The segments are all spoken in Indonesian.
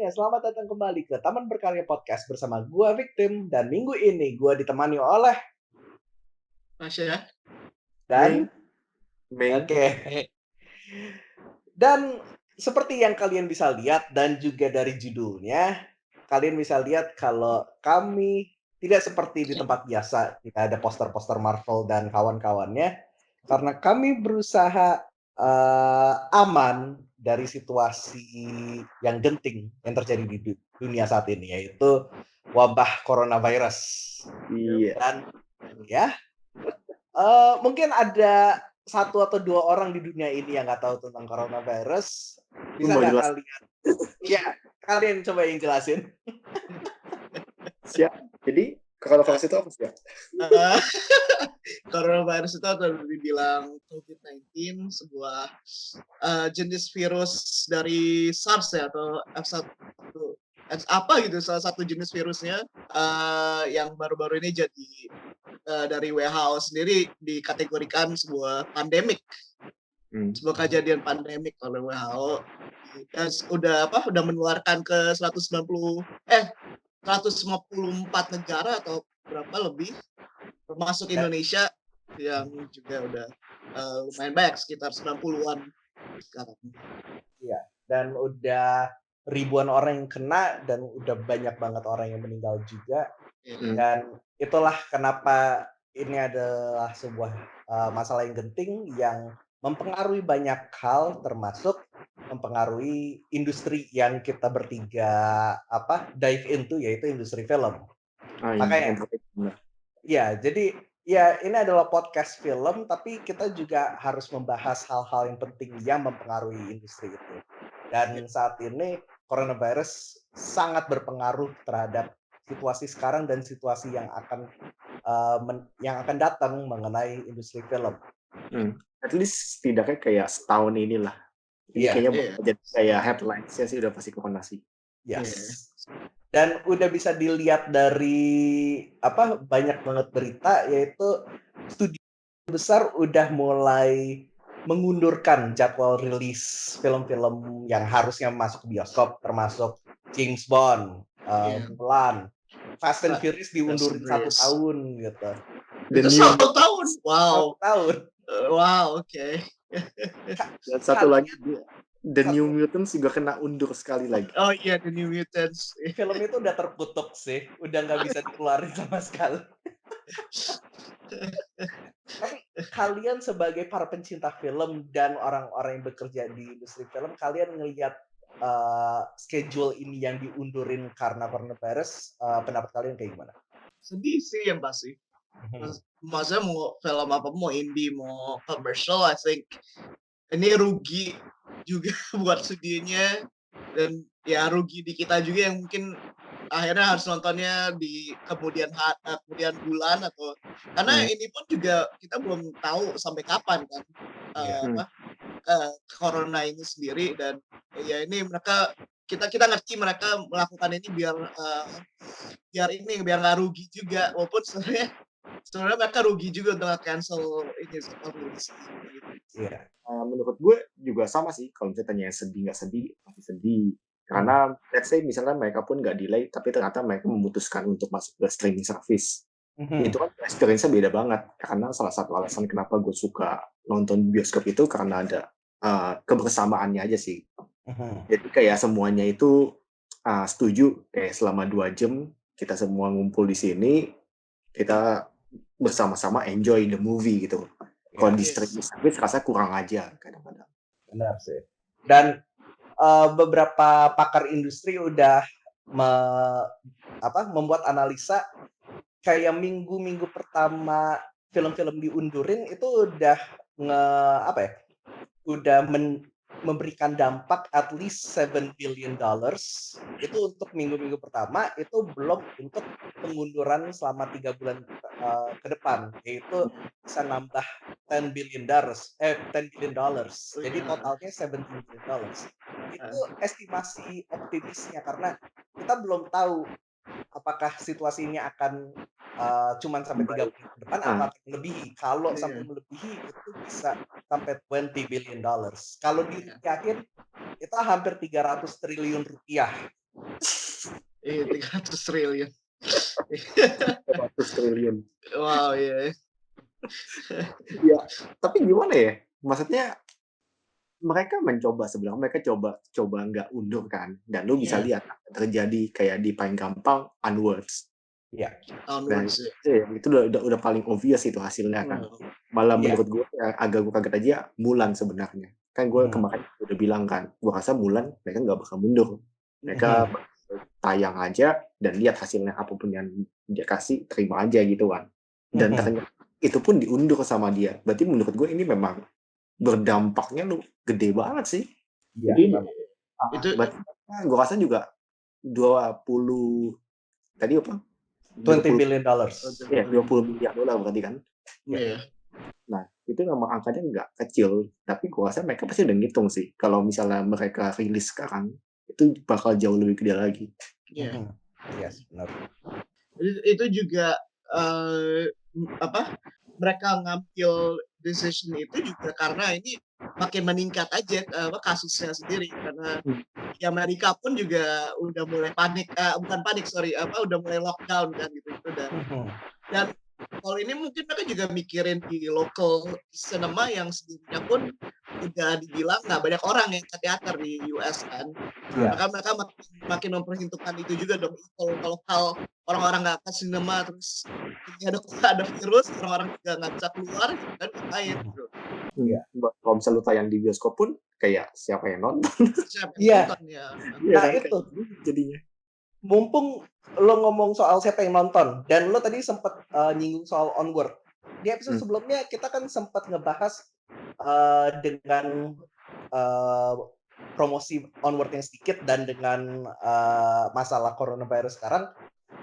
semuanya, selamat datang kembali ke Taman Berkarya Podcast bersama gua Victim dan minggu ini gua ditemani oleh Masya ya. dan Ming. oke. Dan seperti yang kalian bisa lihat dan juga dari judulnya, kalian bisa lihat kalau kami tidak seperti di tempat biasa, tidak ada poster-poster Marvel dan kawan-kawannya, karena kami berusaha aman dari situasi yang genting yang terjadi di dunia saat ini, yaitu wabah coronavirus. Iya. Dan ya, mungkin ada satu atau dua orang di dunia ini yang nggak tahu tentang coronavirus. Bisa Mau nggak jelas? kalian? Ya, kalian coba yang jelasin. Siap. Jadi coronavirus itu apa sih? Coronavirus itu atau dibilang COVID-19 sebuah jenis virus dari SARS ya atau F1 apa gitu, salah satu jenis virusnya yang baru-baru ini jadi dari WHO sendiri dikategorikan sebuah pandemik, sebuah kejadian pandemik oleh WHO. Udah menularkan ke 154 negara atau berapa lebih, termasuk Indonesia yang juga udah lumayan banyak, sekitar 90-an sekarang. Iya, dan udah ribuan orang yang kena dan udah banyak banget orang yang meninggal juga. Dan itulah kenapa ini adalah sebuah masalah yang genting yang mempengaruhi banyak hal, termasuk mempengaruhi industri yang kita bertiga dive into, yaitu industri film. Makanya ya, jadi ya ini adalah podcast film, tapi kita juga harus membahas hal-hal yang penting yang mempengaruhi industri itu. Dan saat ini coronavirus sangat berpengaruh terhadap situasi sekarang dan situasi yang akan datang mengenai industri film. At least setidaknya kayak setahun inilah. Ini kayaknya jadi kayak headlines-nya sih udah pasti kemana sih. Yes. Dan udah bisa dilihat dari banyak banget berita, yaitu studio besar udah mulai mengundurkan jadwal rilis film-film yang harusnya masuk bioskop, termasuk James Bond, Mulan, Fast and Furious diundurin 1 tahun gitu. Itu 1 tahun? Wow. 1 tahun. Wow, oke. Dan satu lagi, The New Mutants juga kena undur sekali lagi. Oh iya, The New Mutants. Film itu udah terkutuk sih, udah nggak bisa dikeluarin sama sekali. Tapi kalian sebagai para pencinta film dan orang-orang yang bekerja di industri film, kalian ngelihat schedule ini yang diundurin karena coronavirus, pendapat kalian kayak gimana? Sedih sih yang pasti. Maksudnya mau film apa, mau indie, mau commercial, I think ini rugi juga buat studionya, dan ya rugi di kita juga yang mungkin akhirnya harus nontonnya di kemudian bulan, atau karena ini pun juga kita belum tahu sampai kapan kan corona ini sendiri. Dan ya ini kita ngerti mereka melakukan ini biar nggak rugi juga, walaupun sebenarnya mereka rugi juga untuk cancel ini rilis. Iya. Menurut gue juga sama sih, kalau misalnya tanya sedih nggak sedih, pasti sedih. Karena let's say misalnya mereka pun nggak delay, tapi ternyata mereka memutuskan untuk masuk ke streaming service. Itu kan experience-nya beda banget. Karena salah satu alasan kenapa gue suka nonton bioskop itu karena ada kebersamaannya aja sih. Jadi kayak semuanya itu setuju, kayak selama 2 jam kita semua ngumpul di sini, kita bersama-sama enjoy the movie gitu. Kalau di streaming service rasanya kurang aja kadang-kadang. Benar sih. Dan beberapa pakar industri udah membuat analisa kayak minggu-minggu pertama film-film diundurin itu udah memberikan dampak at least $7 billion itu untuk minggu-minggu pertama, itu belum untuk pengunduran selama 3 bulan ke depan, yaitu bisa nambah $10 billion. Jadi totalnya $17 billion. Itu estimasi optimisnya, karena kita belum tahu apakah situasi ini akan cuman sampai 3 bulan ke depan atau akan melebihi. Kalau sampai melebihi itu bisa sampai $20 billion. Kalau dirupiahin itu hampir 300 triliun rupiah Iya, 300 triliun. 100 triliun. Wow, iya. Ya, tapi gimana ya? Maksudnya mereka mencoba sebenarnya mereka coba nggak undur kan, dan lu bisa Iya, lihat apa yang terjadi kayak di paling gampang Onwards. Iya. Nah, onwards ya. itu udah paling obvious itu hasilnya kan. Malah Iya. menurut gue yang agak gue kaget aja Mulan sebenarnya. Kan gue kemarin udah bilang kan, gue rasa Mulan mereka nggak bakal mundur. Mereka tayang aja dan lihat hasilnya apapun yang dia kasih terima aja gitu kan. Dan ternyata itu pun diundur sama dia. Berarti menurut gue ini memang berdampaknya lu gede banget sih. Iya. Jadi Itu berarti gue rasa juga 20 tadi apa? 20 billion dollars. Ya, 20 miliar dolar berarti kan. iya. Nah, itu memang angkanya nggak kecil, tapi gue rasa mereka pasti udah ngitung sih. Kalau misalnya mereka rilis sekarang, itu bakal jauh lebih gede lagi. Iya. Yes, benar. Itu juga mereka ngambil decision itu juga karena ini makin meningkat aja kasusnya sendiri karena di Amerika pun juga udah mulai panik, bukan panik sorry, udah mulai lockdown kan gitu dan kalau ini mungkin mereka juga mikirin di local cinema yang sebelumnya pun udah dibilang nggak banyak orang yang ke teater di US kan. Iya. Maka mereka makin memperhitungkan itu juga dong. Kalau orang-orang nggak ke cinema terus ada virus, orang-orang juga nggak bisa keluar, gitu kan ngapain gitu. Iya. Kalau misalnya lu tayang di bioskop pun kayak siapa yang nonton? Siapa Iya. yang nonton ya? Nah, kan? itu. Jadinya. Mumpung lo ngomong soal siapa yang nonton dan lo tadi sempat nyinggung soal Onward. Di episode sebelumnya kita kan sempat ngebahas dengan promosi Onward yang sedikit dan dengan masalah coronavirus sekarang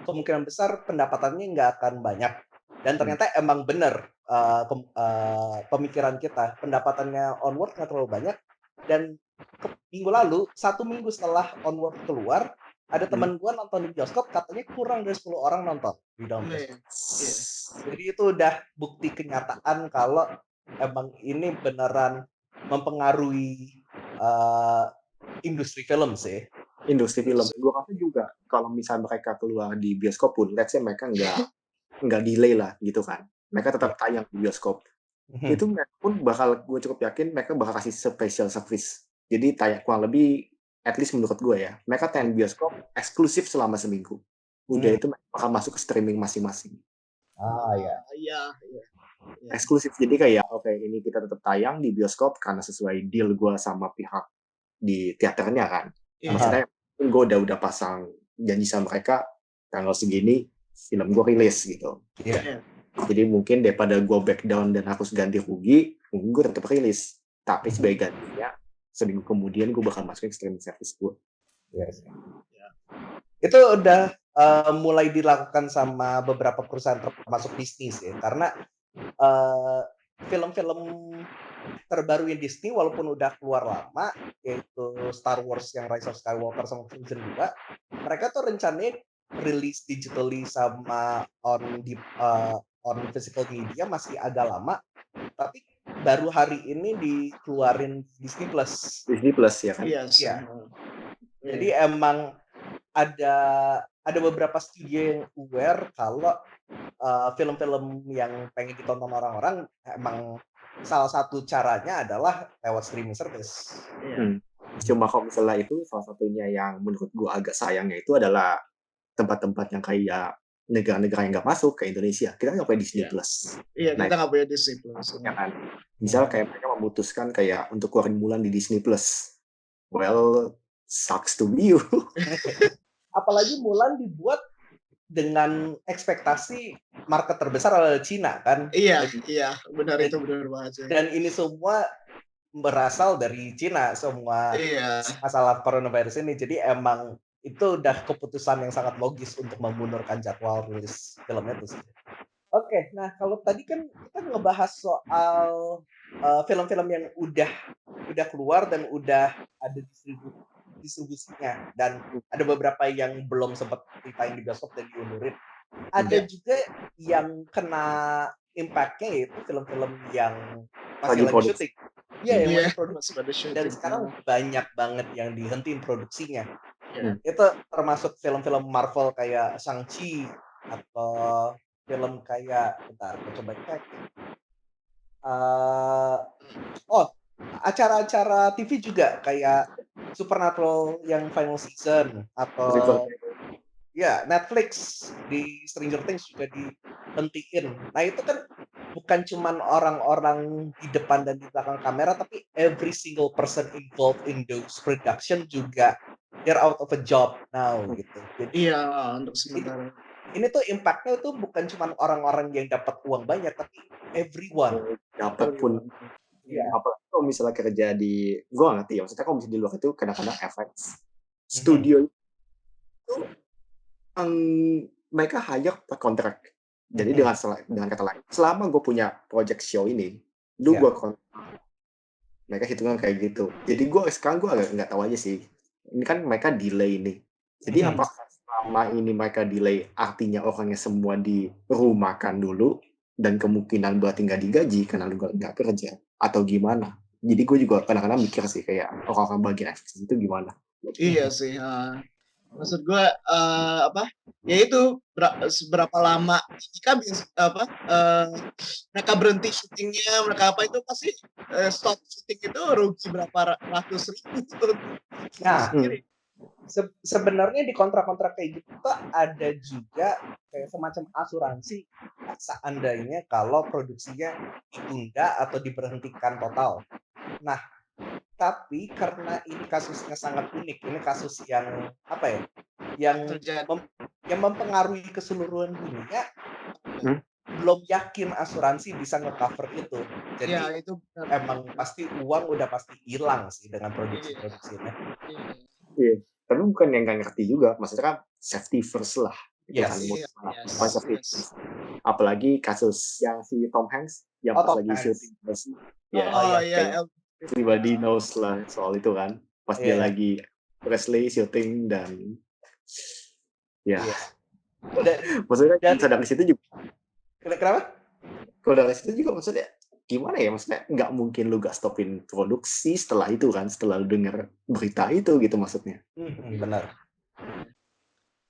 kemungkinan besar pendapatannya nggak akan banyak. Dan ternyata emang benar pemikiran kita pendapatannya Onward nggak terlalu banyak. Dan minggu lalu 1 minggu setelah Onward keluar ada teman gue nonton di bioskop katanya kurang dari 10 orang nonton di dalam bioskop. Jadi itu udah bukti kenyataan kalau emang ini beneran mempengaruhi industri film sih. Industri film. Gue rasa juga kalau misalnya mereka keluar di bioskop pun, let's say mereka nggak delay lah gitu kan. Mereka tetap tayang di bioskop. Itu mereka pun gue cukup yakin mereka bakal kasih special service. Jadi kurang lebih at least menurut gue ya, mereka tayang bioskop eksklusif selama seminggu. Udah itu mereka bakal masuk ke streaming masing-masing. Iya. Eksklusif. Jadi kayak oke, ini kita tetap tayang di bioskop karena sesuai deal gue sama pihak di teaternya kan. Maksudnya gue udah pasang janji sama mereka tanggal segini film gue rilis gitu. Jadi mungkin daripada gue back down dan harus ganti rugi, mungkin gue tetap rilis. Tapi sebagai gantinya, seminggu kemudian gue bakal masukin streaming service gue. Itu udah mulai dilakukan sama beberapa perusahaan termasuk Disney sih. Karena film-film terbarunya Disney walaupun udah keluar lama, yaitu Star Wars yang Rise of Skywalker sama Frozen 2, mereka tuh rencananya rilis digitally sama on physical media masih agak lama, tapi baru hari ini dikeluarin Disney Plus. Disney Plus ya kan? Iya. Jadi emang ada beberapa studio yang aware kalau film-film yang pengen ditonton orang-orang emang salah satu caranya adalah lewat streaming service. Cuma kalau misalnya itu salah satunya yang menurut gue agak sayangnya itu adalah tempat-tempat yang kayak negara-negara yang nggak masuk ke Indonesia. Kita nggak punya Disney Plus. Iya, kita nggak punya Disney Plus. Ya kan? Misal kayak mereka memutuskan kayak untuk keluarin Mulan di Disney Plus. Well, sucks to be you. Apalagi Mulan dibuat dengan ekspektasi market terbesar adalah Cina kan? Iya, benar itu benar banget sih. Dan ini semua berasal dari Cina semua masalah coronavirus ini. Jadi emang itu udah keputusan yang sangat logis untuk memundurkan jadwal rilis filmnya itu sih. Oke, nah kalau tadi kan kita ngebahas soal film-film yang udah keluar dan udah ada distribusinya dan ada beberapa yang belum sempat ditayang di bioskop dan diundurin. Ada juga yang kena impact-nya yaitu film-film yang masih lagi syuting. Iya, yang masih produksi. Dan sekarang banyak banget yang dihentiin produksinya. Itu termasuk film-film Marvel kayak Shang-Chi atau film kayak bentar aku coba cek. Eh, oh, acara-acara TV juga kayak Supernatural yang final season atau ya Netflix di Stranger Things juga dihentiin. Nah itu kan bukan cuman orang-orang di depan dan di belakang kamera, tapi every single person involved in those production juga they're out of a job now gitu. Jadi Iya, untuk sementara. ini tuh impact-nya tuh bukan cuman orang-orang yang dapat uang banyak, tapi everyone. Dapat pun. Iya. Apalagi kalau misalnya kerja di, gue gak ngerti ya, maksudnya kalau misalnya di luar itu kadang-kadang FX studio itu mereka hire per kontrak. Jadi dengan kata lain, selama gue punya project show ini, gue kontrak. Mereka hitungan kayak gitu. Jadi sekarang gue agak nggak tahu aja sih. Ini kan mereka delay nih. Jadi apakah selama ini mereka delay artinya orangnya semua dirumahkan dulu dan kemungkinan berarti nggak digaji karena lu nggak kerja atau gimana? Jadi gue juga kadang-kadang mikir sih kayak orang-orang bagian FX itu gimana? Iya sih. Maksud gue ya itu seberapa lama jika mereka berhenti syutingnya, mereka apa itu pasti stop syuting itu rugi berapa ratus ribu. Nah, sebenarnya di kontrak-kontrak kayak gitu tuh ada juga kayak semacam asuransi seandainya kalau produksinya ditunda atau diberhentikan total. Nah, tapi karena ini kasusnya sangat unik, ini kasus yang apa ya, yang mempengaruhi keseluruhan dunia, belum yakin asuransi bisa nge-cover itu. Jadi ya, itu emang pasti uang udah pasti hilang sih dengan produksinya. Iya, tapi bukan yang nggak ngerti juga, maksudnya kan safety first lah. Yes. Apalagi kasus yang si Tom Hanks yang pas lagi syuting. Everybody knows lah soal itu kan. Pas dia lagi Presley syuting dan maksudnya bisa dari situ juga. Kenapa? Kalau dari situ juga maksudnya gimana ya, maksudnya nggak mungkin lu gak stopin produksi setelah itu kan, setelah lu denger berita itu gitu maksudnya. Benar.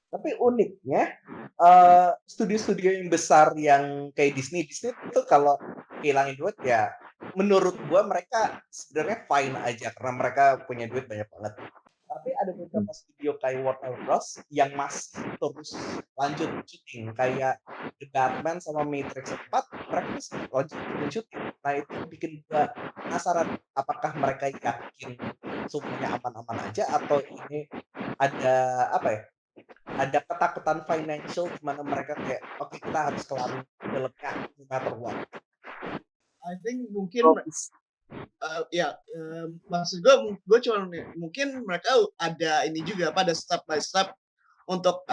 Tapi uniknya studio-studio yang besar yang kayak Disney itu kalau hilangin duit ya menurut gua mereka sebenarnya fine aja karena mereka punya duit banyak banget. Tapi ada beberapa studio kayak Warner Bros yang masih terus lanjut syuting kayak The Batman sama Matrix 4 mereka masih lanjut syuting. Nah itu bikin gua penasaran apakah mereka yakin semuanya aman-aman aja atau ini ada ada ketakutan financial di mana mereka kayak oke, kita harus kelarin filmnya no matter what. I think mungkin maksud gue cuma mungkin mereka ada ini juga pada step by step untuk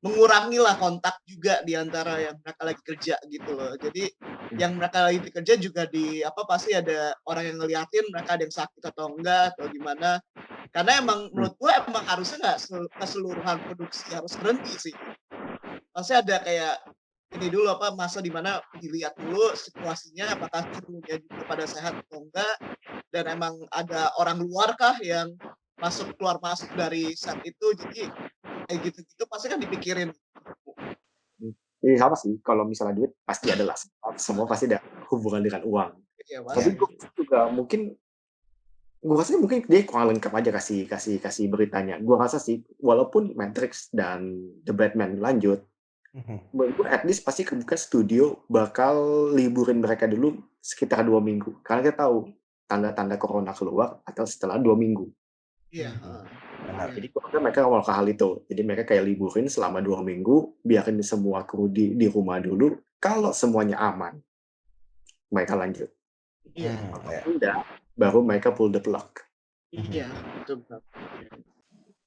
mengurangi lah kontak juga di antara yang mereka lagi kerja gitu loh. Jadi yang mereka lagi kerja juga pasti ada orang yang ngeliatin mereka ada yang sakit atau enggak atau gimana. Karena emang menurut gue emang harusnya nggak keseluruhan produksi harus berhenti sih. Pasti ada kayak ini dulu masa dimana dilihat dulu situasinya apakah krunya juga pada sehat atau enggak, dan emang ada orang luar kah yang keluar masuk dari set itu, jadi kayak gitu pasti kan dipikirin. Iya sama sih, kalau misalnya duit pasti ada lah, semua pasti ada hubungan dengan uang. Tapi gue juga mungkin dia kurang lengkap aja kasih beritanya. Gue rasa sih walaupun Matrix dan The Batman lanjut, gue at least pasti kebuka studio bakal liburin mereka dulu sekitar 2 minggu karena kita tahu tanda-tanda corona keluar atau setelah 2 minggu. Iya. Jadi mereka ngomong ke hal itu. Jadi mereka kayak liburin selama 2 minggu, biarin semua kru di rumah dulu. Kalau semuanya aman, mereka lanjut. Iya. Udah, baru mereka pull the plug. Iya, betul.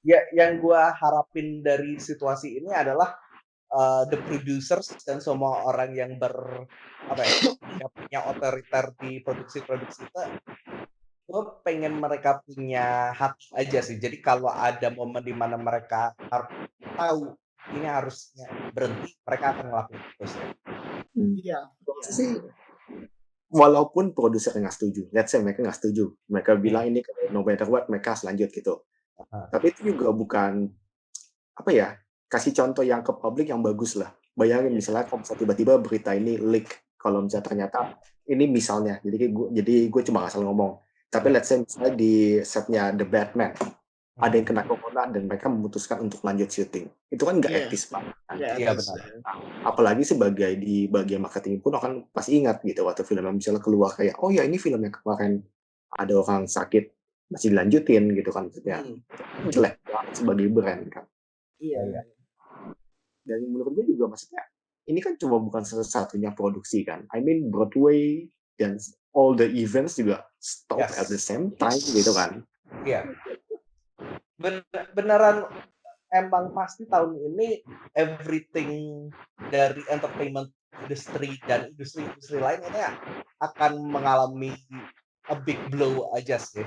Ya, yang gue harapin dari situasi ini adalah the producers dan semua orang yang punya otoriter di produksi itu, gue pengen mereka punya hati aja sih. Jadi kalau ada momen di mana mereka harus tahu ini harusnya berhenti, mereka akan ngelakuin itu sih. Iya. Walaupun produser nggak setuju, let's say mereka nggak setuju, mereka bilang ini no matter what mereka harus lanjut gitu. Tapi itu juga bukan apa ya, kasih contoh yang ke publik yang bagus lah. Bayangin misalnya kalau misalnya tiba-tiba berita ini leak, kalau misalnya ternyata ini misalnya, jadi gue cuma asal ngomong. Tapi let's say misalnya di setnya The Batman, ada yang kena corona dan mereka memutuskan untuk lanjut syuting. Itu kan nggak Iya, etis banget kan. nggak Iya etis. benar. Apalagi sebagai di bagian marketing pun akan pasti ingat gitu waktu filmnya misalnya keluar kayak, oh ya ini filmnya kemarin ada orang sakit masih dilanjutin gitu kan maksudnya. Jelek banget sebagai brand kan. Iya. Iya. Dan menurut gue juga maksudnya ini kan cuma bukan satu-satunya produksi kan. I mean Broadway dan all the events juga stop at the same time gitu kan. Iya. Beneran emang pasti tahun ini everything dari entertainment industry dan industri-industri lain ini akan mengalami a big blow aja sih.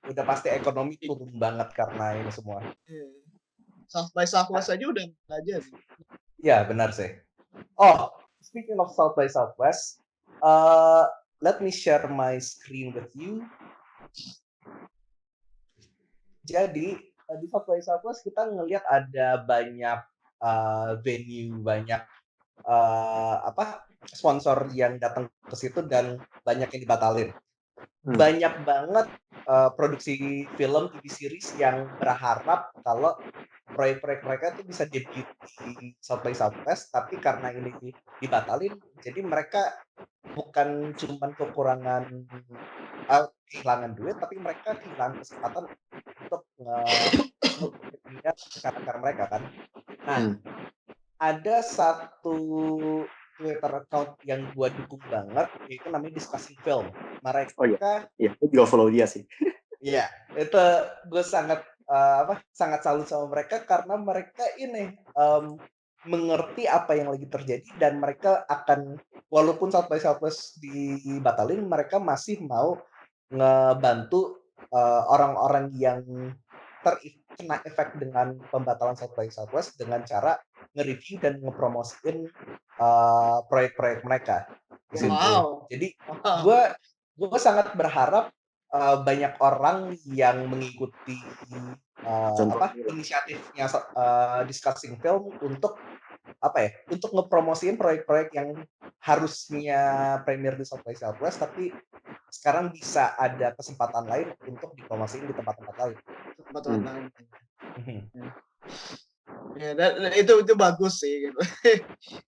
Udah pasti ekonomi turun banget karena ini semua. South by Southwest aja udah nggak jadi. Ya benar sih. Oh, speaking of South by Southwest, let me share my screen with you. Jadi di South by Southwest kita ngelihat ada banyak venue, banyak sponsor yang datang ke situ dan banyak yang dibatalin. Banyak banget produksi film, TV series yang berharap kalau proyek-proyek mereka tuh bisa debut di South by Southwest, tapi karena ini dibatalin, jadi mereka bukan cuman kehilangan duit, tapi mereka kehilangan kesempatan untuk karya mereka kan. Nah, ada satu Twitter account yang gue dukung banget, yaitu namanya Discussing Film. Mereka, Oh iya, gue juga follow dia sih. Iya, itu gue sangat sangat salut sama mereka karena mereka ini mengerti apa yang lagi terjadi dan mereka akan walaupun South by Southwest dibatalin, mereka masih mau ngebantu orang-orang yang terkena efek dengan pembatalan South by Southwest dengan cara nge-review dan ngepromosiin proyek-proyek mereka di situ. Wow. Jadi gue sangat berharap banyak orang yang mengikuti inisiatifnya Discussing Film untuk untuk ngepromosiin proyek-proyek yang harusnya premier di South by Southwest tapi sekarang bisa ada kesempatan lain untuk dipromosiin di tempat-tempat lain. Ya, dan itu bagus sih gitu.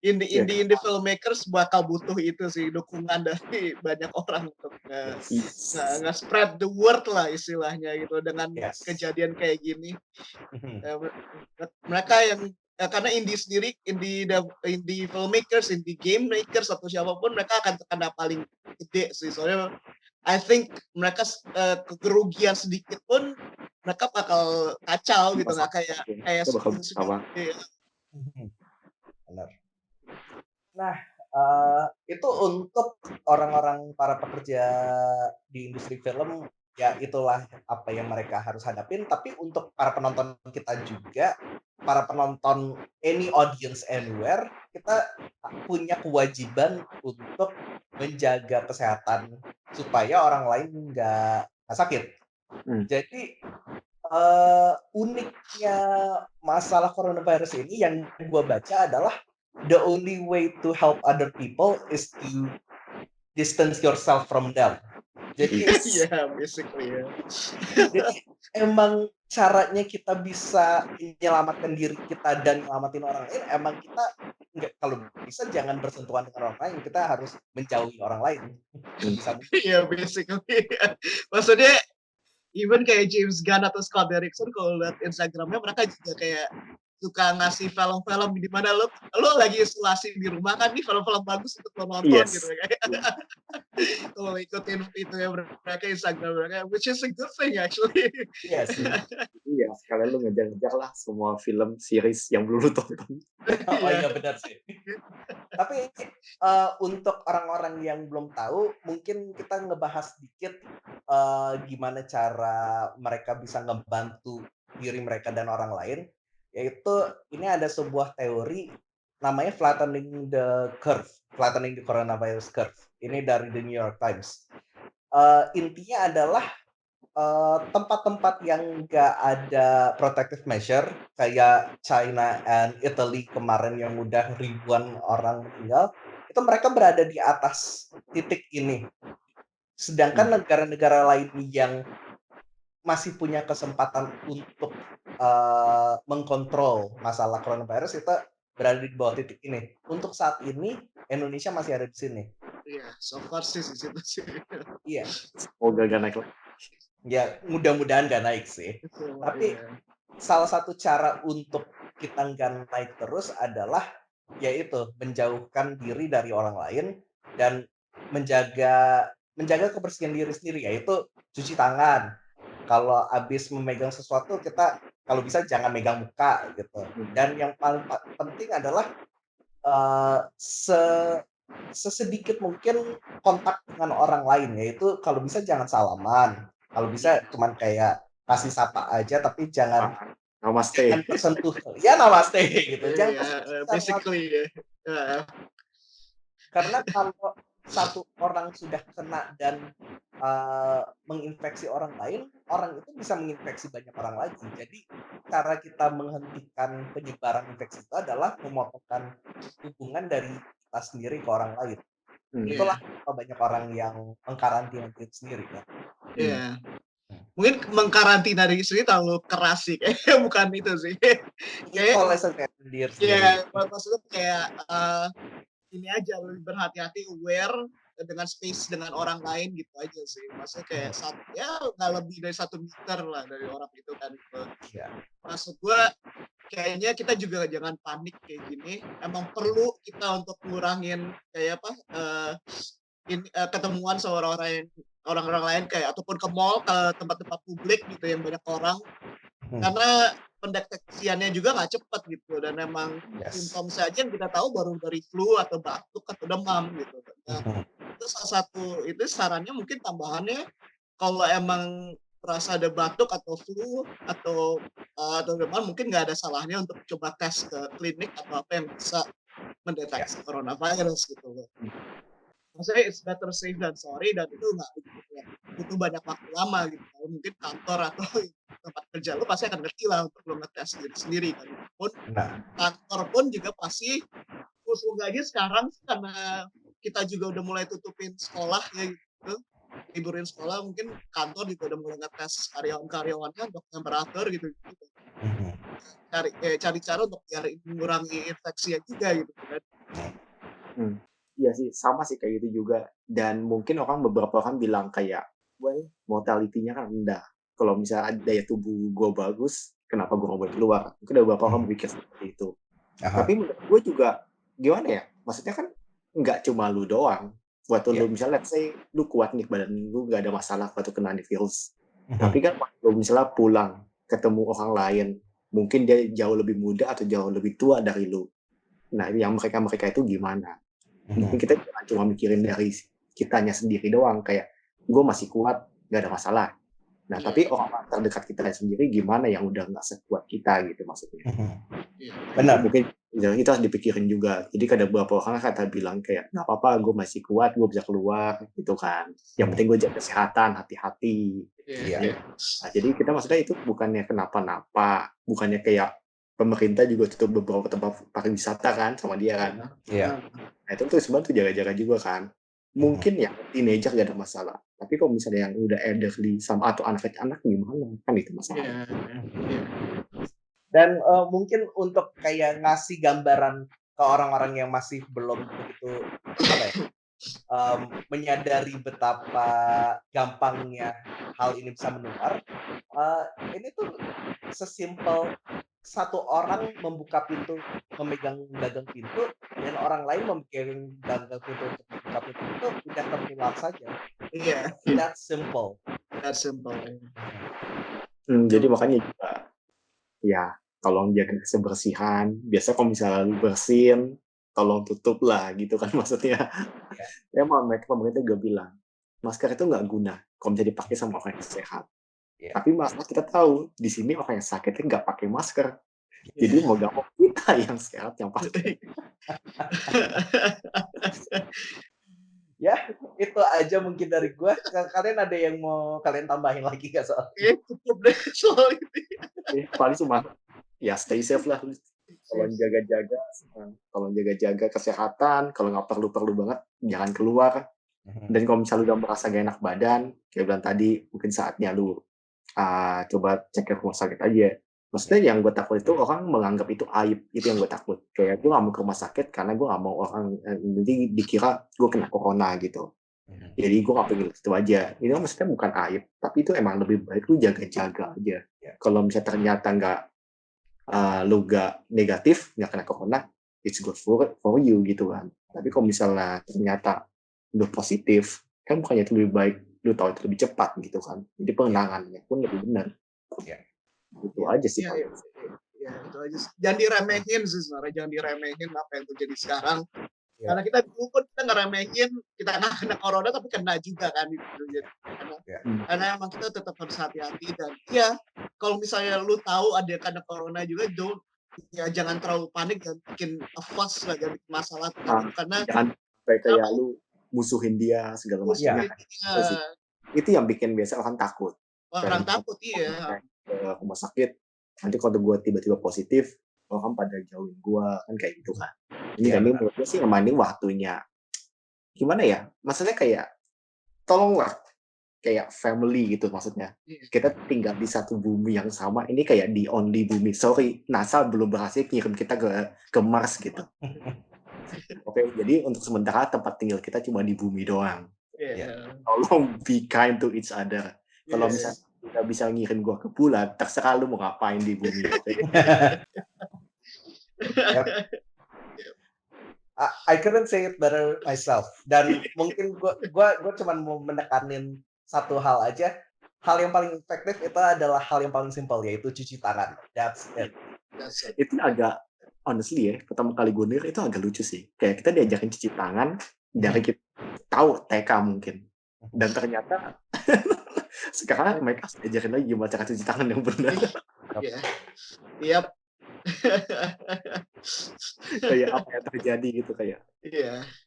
Indie filmmakers bakal butuh itu sih, dukungan dari banyak orang untuk nge-spread the word lah istilahnya gitu dengan kejadian kayak gini. Mereka yang karena indie sendiri, indie filmmakers, indie game makers atau siapapun mereka akan terkena paling gede sih. Soalnya I think mereka kerugian sedikit pun mereka bakal kacau gitu, nggak kayak benar. Nah, itu untuk orang-orang para pekerja di industri film, ya itulah apa yang mereka harus hadapin. Tapi untuk para penonton kita juga, para penonton any audience anywhere, kita punya kewajiban untuk menjaga kesehatan supaya orang lain nggak sakit. Jadi uniknya masalah coronavirus ini yang gue baca adalah the only way to help other people is to distance yourself from them. Jadi basically ya. Jadi emang caranya kita bisa menyelamatkan diri kita dan nyelamatin orang lain, emang kita kalau bisa jangan bersentuhan dengan orang lain, kita harus menjauhi orang lain. Iya, basically. Maksudnya even kayak James Gunn atau Scott Derrickson kalau lihat Instagramnya mereka juga kayak suka ngasih film-film di mana lo lagi isolasi di rumah kan, nih film-film bagus untuk lo nonton gitu kayak. Kalau ikutin itu ya mereka Instagram mereka, which is a good thing actually. Yes. Iya, sekalian lu ngejar-ngejar lah semua film series yang belum lu tonton. Oh iya benar sih. Tapi untuk orang-orang yang belum tahu, mungkin kita ngebahas sedikit gimana cara mereka bisa ngebantu diri mereka dan orang lain. Yaitu ini ada sebuah teori namanya flattening the coronavirus curve. Ini dari The New York Times. Intinya adalah tempat-tempat yang nggak ada protective measure kayak China and Italy kemarin yang udah ribuan orang meninggal, itu mereka berada di atas titik ini. Sedangkan negara-negara lain yang masih punya kesempatan untuk mengkontrol masalah coronavirus itu berada di bawah titik ini. Untuk saat ini Indonesia masih ada di sini. Iya, so far sih di situ sih. Iya. Semoga gak naik lagi. Ya, mudah-mudahan nggak naik sih. Tapi salah satu cara untuk kita nggak naik terus adalah yaitu menjauhkan diri dari orang lain dan menjaga kebersihan diri sendiri, yaitu cuci tangan. Kalau habis memegang sesuatu kita kalau bisa jangan megang muka gitu. Dan yang paling penting adalah sesedikit mungkin kontak dengan orang lain, yaitu kalau bisa jangan salaman. Kalau bisa cuman kayak kasih sapa aja tapi jangan Namaste. tersentuh. Ya namaste gitu. Jangan basically ya. Karena kalau satu orang sudah kena dan menginfeksi orang lain, orang itu bisa menginfeksi banyak orang lagi. Jadi cara kita menghentikan penyebaran infeksi itu adalah memotongkan hubungan dari kita sendiri ke orang lain. Itulah banyak orang yang mengkarantina diri sendiri kan. Iya. Mungkin mengkarantina diri sendiri terlalu keras sih, kayaknya bukan itu sih. Isolasi diri sendiri. Iya, maksudnya kayak ini aja lebih berhati-hati, aware dengan space dengan orang lain gitu aja sih. Maksudnya kayak nggak lebih dari 1 meter lah dari orang itu kan. Iya. Maksud gua kayaknya kita juga jangan panik kayak gini. Emang perlu kita untuk ngurangin kayak apa ketemuan sama orang-orang lain kayak ataupun ke mall, ke tempat-tempat publik gitu yang banyak orang. Karena pendeteksiannya juga nggak cepat gitu dan emang simptom saja yang kita tahu baru dari flu atau batuk atau demam gitu. Nah, itu salah satu itu sarannya mungkin tambahannya kalau emang terasa ada batuk atau flu atau demam mungkin nggak ada salahnya untuk coba tes ke klinik atau apa yang bisa mendeteksi coronavirus gitu loh. Maksudnya it's better safe than sorry dan itu nggak butuh banyak waktu lama gitu. Mungkin kantor atau tempat kerja lo pasti akan ngerti lah untuk lo ngetes diri sendiri kan. Kantor pun juga pasti semoga aja sekarang karena kita juga udah mulai tutupin sekolah ya gitu, liburin sekolah mungkin kantor juga udah mulai ngetes karyawan-karyawannya untuk temperatur gitu. Cari cara untuk mengurangi infeksinya juga gitu kan. Iya sih, sama sih kayak gitu juga. Dan mungkin beberapa orang bilang kayak, well, mortality-nya kan rendah. Kalau misalnya daya tubuh gue bagus, kenapa gue nggak boleh keluar? Mungkin ada beberapa orang berpikir seperti itu. Tapi menurut gue juga, gimana ya? Maksudnya kan nggak cuma lu doang. Waktu lu misalnya, let's say, lu kuat nih badan lu, nggak ada masalah waktu kena virus. Tapi kan waktu lu misalnya pulang, ketemu orang lain, mungkin dia jauh lebih muda atau jauh lebih tua dari lu. Nah, yang mereka itu gimana? Mungkin kita cuma mikirin dari kitanya sendiri doang, kayak gue masih kuat, nggak ada masalah. Nah, tapi orang terdekat kita sendiri gimana yang udah nggak sekuat kita gitu maksudnya. Benar. Mungkin kita harus dipikirin juga. Jadi ada beberapa orang kata bilang kayak nggak apa-apa, gue masih kuat, gue bisa keluar gitu kan. Yang penting gue jaga kesehatan, hati-hati. Nah, jadi kita maksudnya itu bukannya kenapa-napa, bukannya kayak pemerintah juga tutup beberapa tempat pariwisata kan sama dia kan. Nah, itu tuh sebenarnya tuh jaga-jaga juga kan. Mungkin ya teenager gak ada masalah. Tapi kalau misalnya yang udah elderly sama atau anak-anak gimana? Kan itu masalah. Dan mungkin untuk kayak ngasih gambaran ke orang-orang yang masih belum begitu menyadari betapa gampangnya hal ini bisa menular, ini tuh sesimpel satu orang membuka pintu, memegang gagang pintu, dan orang lain memegang gagang pintu untuk membuka pintu itu udah tertular saja. That's simple. Jadi makanya juga, ya tolong jaga kebersihan. Biasa kalau misalnya lu bersin, tolong tutup lah gitu kan maksudnya. Emang pemerintah juga bilang, masker itu nggak guna kalau bisa dipakai sama orang yang sehat. Tapi masalah kita tahu di sini orang yang sakitnya nggak pakai masker, jadi mau gak mau kita yang sehat yang pakai. Ya, itu aja mungkin dari gua. Kalian ada yang mau kalian tambahin lagi nggak soal ini? Cukup deh soal ini. Paling cuma ya stay safe lah. Kalau jaga-jaga kesehatan, kalau nggak perlu-perlu banget jangan keluar. Dan kalau misalnya lu udah merasa gak enak badan, kayak bilang tadi, mungkin saatnya lu coba cek ke rumah sakit aja. Maksudnya yang gue takut itu orang menganggap itu aib, itu yang gue takut. Kayak gue gak mau ke rumah sakit karena gue gak mau orang nanti dikira gue kena corona gitu. Jadi gue gak pengen itu aja. Ini maksudnya bukan aib, tapi itu emang lebih baik lu jaga-jaga aja. Kalau misalnya ternyata lu gak negatif, gak kena corona, it's good for you gitu kan. Tapi kalau misalnya ternyata lu positif, kan bukannya itu lebih baik, lu tahu itu lebih cepat gitu kan. Jadi penanganannya pun lebih benar. Itu aja sih. Ya, itu aja. Jangan diremehin sih sebenarnya, jangan diremehin apa yang terjadi sekarang. Karena kita dulu pun kita ngeremehin, kita nggak kena corona tapi kena juga kan gitu. Karena emang kita tetap harus hati-hati dan ya kalau misalnya lu tahu ada yang kena corona juga, jangan terlalu panik dan bikin fuss lah, jangan bikin masalah karena jangan kayak lu musuhin dia segala macam. Itu yang bikin biasa orang takut. Orang takut iya. Ke rumah sakit, nanti kalau gue tiba-tiba positif, orang pada jauhin gue kan kayak gitu kan. Ini kami menurut gue sih ngemanding waktunya. Gimana ya? Maksudnya kayak tolonglah kayak family gitu maksudnya. Kita tinggal di satu bumi yang sama. Ini kayak the only bumi. Sorry, NASA belum berhasil kirim kita ke Mars gitu. Oke, jadi untuk sementara tempat tinggal kita cuma di bumi doang. Tolong be kind to each other. Kalau misalnya kita bisa ngirim gua ke bulan, terserah lu mau ngapain di bumi. I couldn't say it better myself. Dan mungkin gua cuma mau menekanin satu hal aja. Hal yang paling efektif itu adalah hal yang paling simpel, yaitu cuci tangan. That's it. Itu agak honestly ya, pertama kali gue denger itu agak lucu sih. Kayak kita diajakin cuci tangan dari kita tahu TK mungkin. Dan ternyata sekarang mereka diajarin lagi gimana cara cuci tangan yang benar. Iya. Kayak apa yang terjadi gitu kayak.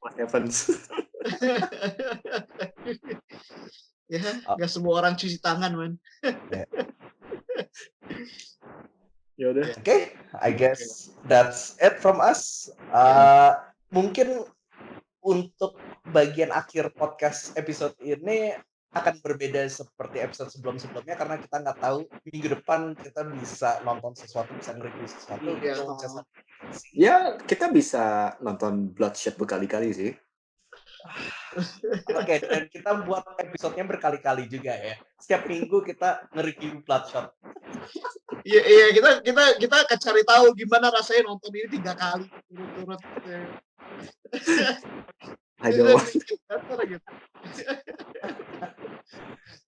What happens? Gak semua orang cuci tangan, man. Ya udah. Okay, I guess that's it from us. Mungkin untuk bagian akhir podcast episode ini akan berbeda seperti episode sebelum-sebelumnya karena kita nggak tahu minggu depan kita bisa nonton sesuatu, bisa nge-review sesuatu. Ya, kita bisa nonton Bloodshot berkali-kali sih. Oke, dan kita buat episodenya berkali-kali juga ya. Setiap minggu kita nge-review Bloodshot. Iya, kita akan cari tahu gimana rasanya nonton ini 3 kali turut-turut. Aduh.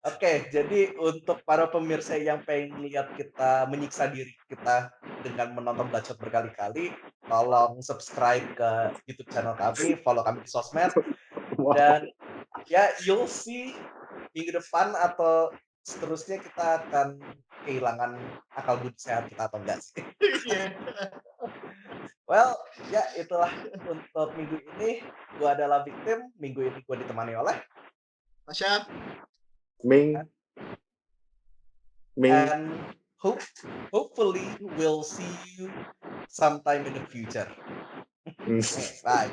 Oke, jadi untuk para pemirsa yang pengen lihat kita menyiksa diri kita dengan menonton Bloodshot berkali-kali, tolong subscribe ke YouTube channel kami, follow kami di sosmed, dan ya you'll see minggu depan atau seterusnya kita akan kehilangan akal budi sehat kita atau enggak sih. Well, ya itulah untuk minggu ini. Gua adalah Victim. Minggu ini gua ditemani oleh Tasya, Ming. And hopefully we'll see you sometime in the future. Bye.